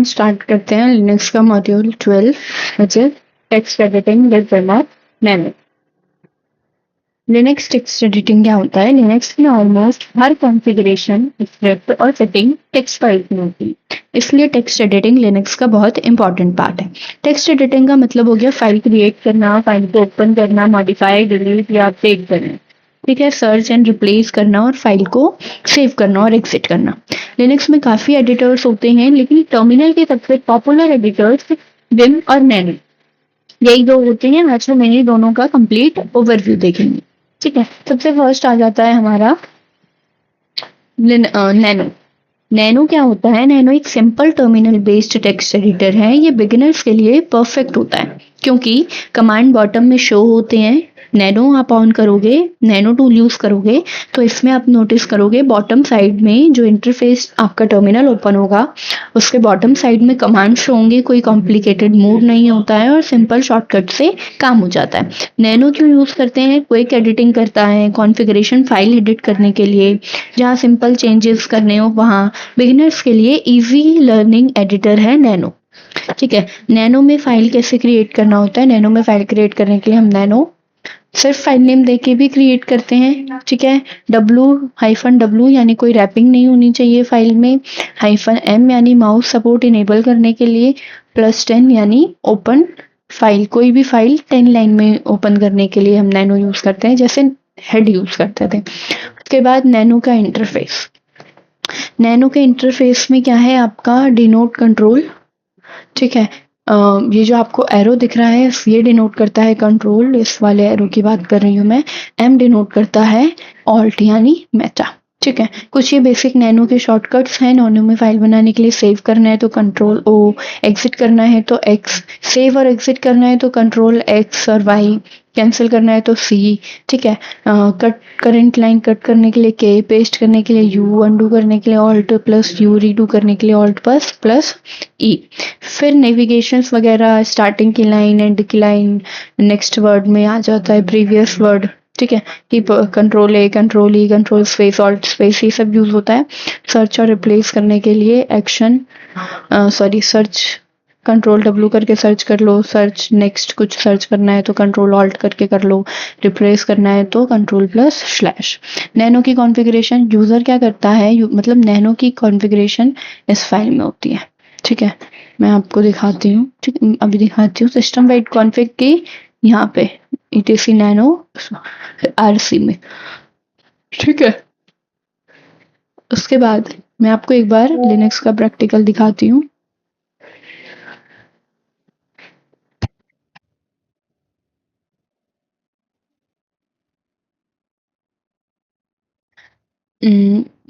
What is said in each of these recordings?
Start करते हैं Linux का module 12 which is text editing with Vim और नैनो। लिनक्स टेक्स्ट एडिटिंग क्या होता है? लिनक्स में ऑलमोस्ट हर कॉन्फ़िगरेशन, स्क्रिप्ट और सेटिंग टेक्स्ट फाइल्स में होती है, इसलिए टेक्स्ट एडिटिंग लिनक्स का बहुत इंपॉर्टेंट पार्ट है। टेक्स्ट एडिटिंग का मतलब हो गया फाइल क्रिएट करना, फाइल को ओपन करना, मॉडिफाई, डिलीट या अपडेट करना, ठीक है, सर्च एंड रिप्लेस करना और फाइल को सेव करना और एग्जिट करना। लिनक्स में काफी एडिटर्स होते हैं, लेकिन टर्मिनल के सबसे पॉपुलर एडिटर्स विम और नैनो, यही दो होते हैं। आज हम इन्हीं दोनों का कंप्लीट ओवरव्यू देखेंगे, ठीक है। सबसे फर्स्ट आ जाता है हमारा नैनो। नैनो क्या होता है? नैनो एक simple terminal based text editor है। ये बिगिनर्स के लिए परफेक्ट होता है क्योंकि कमांड बॉटम में शो होते हैं। नैनो आप ऑन करोगे, नैनो टूल यूज करोगे तो इसमें आप नोटिस करोगे बॉटम साइड में जो इंटरफेस आपका टर्मिनल ओपन होगा उसके बॉटम साइड में कमांड्स होंगे। कोई कॉम्प्लिकेटेड मोड नहीं होता है और सिंपल शॉर्टकट से काम हो जाता है। नैनो क्यों यूज करते हैं? क्विक एडिटिंग करता है, कॉन्फ़िगरेशन फाइल एडिट करने के लिए, जहाँ सिंपल चेंजेस करने हो वहाँ। बिगिनर्स के लिए इजी लर्निंग एडिटर है नैनो, ठीक है। नैनो में फाइल कैसे क्रिएट करना होता है? नैनो में फाइल क्रिएट करने के लिए हम नैनो सिर्फ फाइल नेम देके भी क्रिएट करते हैं, ठीक है। W यानी कोई रैपिंग नहीं होनी चाहिए फाइल में। -M यानी माउस सपोर्ट इनेबल करने के लिए। +10 यानी ओपन फाइल, कोई भी फाइल 10 लाइन में ओपन करने के लिए हम नैनो यूज करते हैं, जैसे हेड यूज करते थे। उसके बाद नैनो का इंटरफेस। नैनो के इंटरफेस में क्या है आपका? डिनोट कंट्रोल, ठीक है। ये जो आपको एरो दिख रहा है ये डिनोट करता है कंट्रोल, इस वाले एरो की बात कर रही हूँ मैं। M डिनोट करता है ऑल्ट यानी मेटा, ठीक है। कुछ ये बेसिक नैनो के शॉर्टकट्स हैं। नैनो में फाइल बनाने के लिए सेव करना है तो Ctrl+O, एग्जिट करना है तो X, सेव और एग्जिट करना है तो Ctrl+X और Y, कैंसिल करना है तो C, ठीक है। कट करंट लाइन कट करने के लिए K, पेस्ट करने के लिए U, अंडू करने के लिए Alt+U, रीडू करने के लिए Alt+E। फिर नेविगेशंस वगैरह, स्टार्टिंग की लाइन, एंड की लाइन, नेक्स्ट वर्ड में आ जाता है प्रीवियस वर्ड, ठीक है। कि Ctrl+A, Ctrl+E, Ctrl+, Alt+, ये सब यूज होता है। सर्च और रिप्लेस करने के लिए एक्शन सर्च Ctrl+W करके सर्च कर लो, सर्च नेक्स्ट कुछ सर्च करना है तो Ctrl+Alt करके कर लो, रिप्लेस करना है तो Ctrl+/। नैनो की कॉन्फ़िगरेशन यूजर क्या करता है? मतलब नैनो की कॉन्फ़िगरेशन इस फाइल में होती है, ठीक है। मैं आपको दिखाती हूँ, ठीक, अभी दिखाती हूँ सिस्टम वाइड कॉन्फ़िग की यहाँ पे etc नैनो RC में, ठीक है। उसके बाद मैं आपको एक बार लिनक्स का प्रैक्टिकल दिखाती हूँ।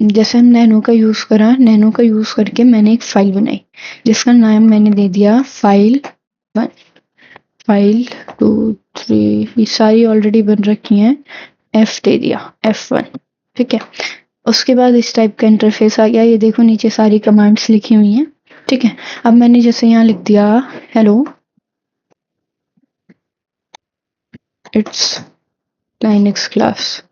जैसे हम नैनो का यूज करा, नैनो का यूज करके मैंने एक फाइल बनाई जिसका नाम मैंने दे दिया फाइल1, फाइल2, 3, ये सारी ऑलरेडी बन रखी हैं। F दे दिया, F1, ठीक है। उसके बाद इस टाइप का इंटरफेस आ गया। ये देखो नीचे सारी कमांड्स लिखी हुई हैं, ठीक है। अब मैंने जैसे यहाँ लिख दिया हेलो इट्स लिनक्स क्लास,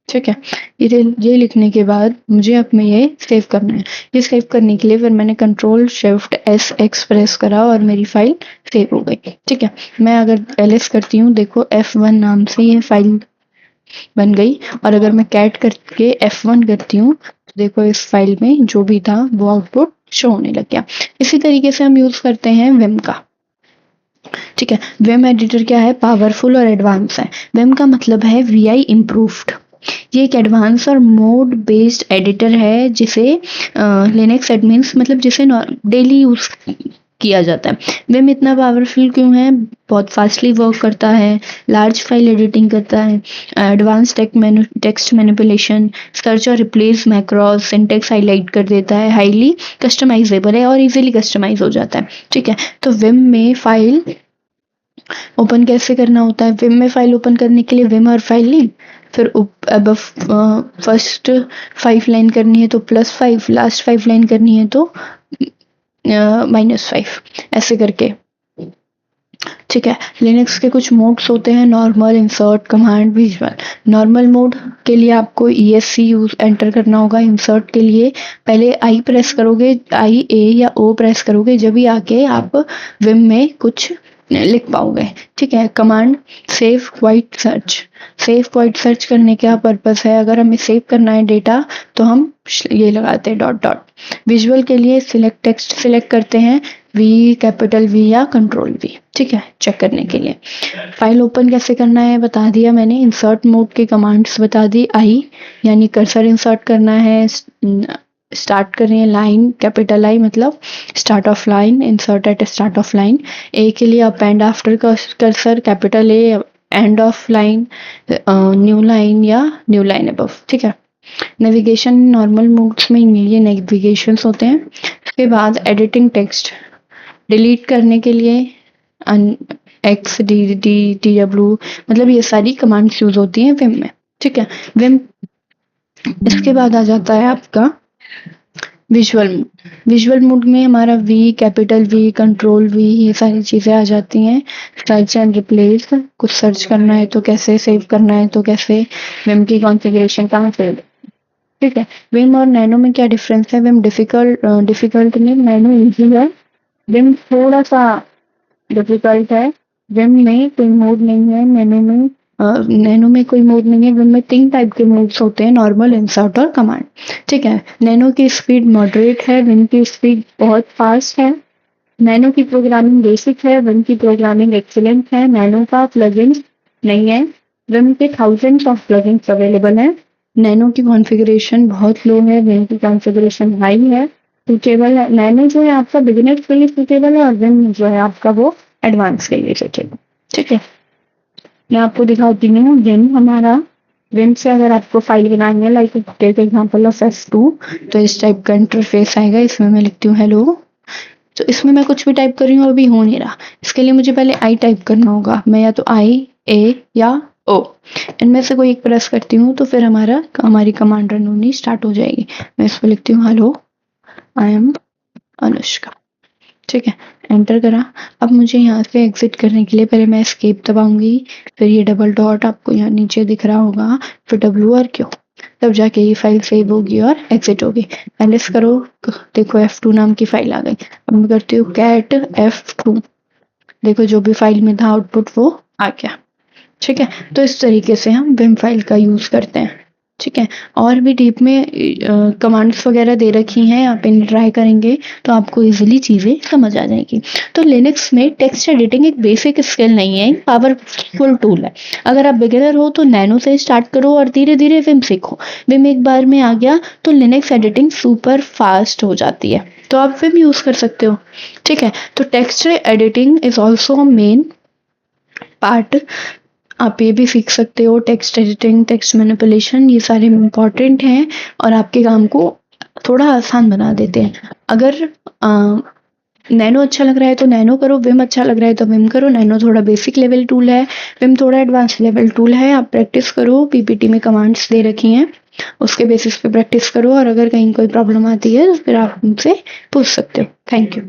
ठीक है। ये लिखने के बाद मुझे अब में ये सेव करना है। ये सेव करने के लिए फिर मैंने Ctrl+Shift+S प्रेस करा और मेरी फाइल सेव हो गई, ठीक है। मैं अगर ls करती हूँ, देखो F1 नाम से ये फाइल बन गई। और अगर मैं कैट करके F1 करती हूँ तो देखो इस फाइल में जो भी था वो आउटपुट शो होने लग गया। इसी तरीके से हम यूज करते हैं विम का, ठीक है। विम एडिटर क्या है? पावरफुल और एडवांस है। विम का मतलब है VI इम्प्रूव्ड। ये एक एडवांस और मोड बेस्ड एडिटर है जिसे लिनक्स एडमिन्स मतलब जिसे डेली यूज किया जाता है। विम इतना पावरफुल क्यों है? बहुत फास्टली वर्क करता है, लार्ज फाइल एडिटिंग करता है, एडवांस टेक्स्ट मैनिपुलेशन, सर्च और रिप्लेस मैक्रोस, सिंटेक्स हाईलाइट कर देता है, हाईली कस्टमाइजेबल है और इजीली कस्टमाइज हो जाता है, ठीक है। तो विम में फाइल ओपन कैसे करना होता है? विम में फाइल ओपन करने के लिए विम और फाइल नेम, फिर अब फर्स्ट 5 लाइन करनी है तो +5, लास्ट 5 लाइन करनी है तो -5, ऐसे करके ठीक है। लिनक्स के कुछ मोड्स होते हैं, normal, insert, command, visual. Normal mode के लिए आपको ESC यूज एंटर करना होगा। इंसर्ट के लिए पहले आई प्रेस करोगे, I A या O प्रेस करोगे, जब भी आके आप विम में कुछ लिख पाओगे। ठीक है। Command save quite search. Save quite search करने का पर्पस है, अगर हमें सेव करना है डेटा तो हम ये लगाते हैं डॉट डॉट। विजुअल के लिए सिलेक्ट टेक्स्ट सिलेक्ट करते हैं, V, कैपिटल V या कंट्रोल V। ठीक है, चेक करने के लिए। फाइल ओपन कैसे करना है बता दिया मैंने। इंसर्ट मोड के कमांड्स बता दी। आई यानी कर्सर इंसर्ट करना है, स्टार्ट कर रही है लाइन, कैपिटल I मतलब start of line, insert at start of line. A के लिए append after cursor, capital A, end of line, new line या न्यू लाइन अबव। ठीक है। नेविगेशन नॉर्मल मोड्स में ये नेविगेशंस होते हैं। उसके बाद एडिटिंग टेक्स्ट डिलीट करने के लिए X, DW मतलब ये सारी कमांड्स यूज होती हैं विम में। ठीक है। विम इसके बाद आ जाता है आपका विजुअल मोड। विजुअल मोड में हमारा V, capital V, control V, ये सारी चीजें आ जाती हैं। सर्च एंड रिप्लेस, कुछ सर्च करना है तो कैसे, सेव करना है तो कैसे, विम की कॉन्फ़िगरेशन कहाँ से। ठीक है। विम और नैनो में क्या डिफरेंस है? विम डिफिकल्ट नहीं, नैनो इजी है। विम थोड़ा सा डिफिकल्ट है। विम में कोई मोड नहीं है, नैनो में कोई मोड नहीं है। विम में 3 टाइप के मोड्स होते हैं, नॉर्मल, इंसर्ट और कमांड। ठीक है। नैनो की स्पीड मॉडरेट है, विम की स्पीड बहुत फास्ट है। नैनो की प्रोग्रामिंग बेसिक है, विम की प्रोग्रामिंग एक्सीलेंट है। नैनो का प्लगइन्स नहीं है, विम के थाउजेंड्स ऑफ प्लगइन्स अवेलेबल हैं। नैनो की कॉन्फ़िगरेशन बहुत लो है, विम की कॉन्फ़िगरेशन हाई है। सूटेबल है, नैनो जो है आपका बिगिनर्स के लिए सूटेबल है और विम जो है आपका वो एडवांस के लिए सूटेबल। ठीक है। मैं आपको दिखाती हूँ विम हमारा। विम से अगर आपको फाइल बनानी है, like take example of F2, तो इस टाइप का इंटरफेस आएगा। इसमें मैं लिखती हूँ हेलो, तो इसमें मैं कुछ भी टाइप कर रही हूँ, अभी हो नहीं रहा। इसके लिए मुझे पहले I टाइप करना होगा। मैं या तो I, A या O, इनमें से कोई एक प्रेस करती हूँ तो फिर हमारी कमांड रन होनी स्टार्ट हो जाएगी। मैं इस पर लिखती हूँ हेलो, आई एम अनुष्का। ठीक है, एंटर करा। अब मुझे यहाँ से एग्जिट करने के लिए पहले मैं एस्केप दबाऊंगी, फिर ये डबल डॉट आपको यहाँ नीचे दिख रहा होगा, फिर W और Q, तब जाके ये फाइल सेव होगी और एग्जिट होगी। एलिस करो, देखो F2 नाम की फाइल आ गई। अब मैं करती हूँ कैट F2, देखो जो भी फाइल में था आउटपुट वो आ गया। ठीक है। तो इस तरीके से हम विम फाइल का यूज करते हैं। ठीक है। और भी डीप में कमांड्स वगैरह दे रखी हैं, आप इन ट्राई करेंगे तो आपको इजीली चीजें समझ आ जाएगी। तो लिनक्स में टेक्स्ट एडिटिंग एक बेसिक स्किल नहीं है, पावरफुल टूल है। अगर आप बिगिनर हो तो नैनो से स्टार्ट करो और धीरे धीरे विम सीखो। विम एक बार में आ गया तो लिनक्स एडिटिंग सुपर फास्ट हो जाती है, तो आप विम यूज कर सकते हो। ठीक है। तो text editing is also main part. आप ये भी सीख सकते हो, टेक्स्ट एडिटिंग, टेक्स्ट मैनिपुलेशन, ये सारे इम्पॉर्टेंट हैं और आपके काम को थोड़ा आसान बना देते हैं। अगर नैनो अच्छा लग रहा है तो नैनो करो, विम अच्छा लग रहा है तो विम करो। नैनो थोड़ा बेसिक लेवल टूल है, विम थोड़ा एडवांस लेवल टूल है। आप प्रैक्टिस करो, PPT में कमांड्स दे रखी हैं, उसके बेसिस पे प्रैक्टिस करो और अगर कहीं कोई प्रॉब्लम आती है तो फिर आप उनसे पूछ सकते हो। Thank you.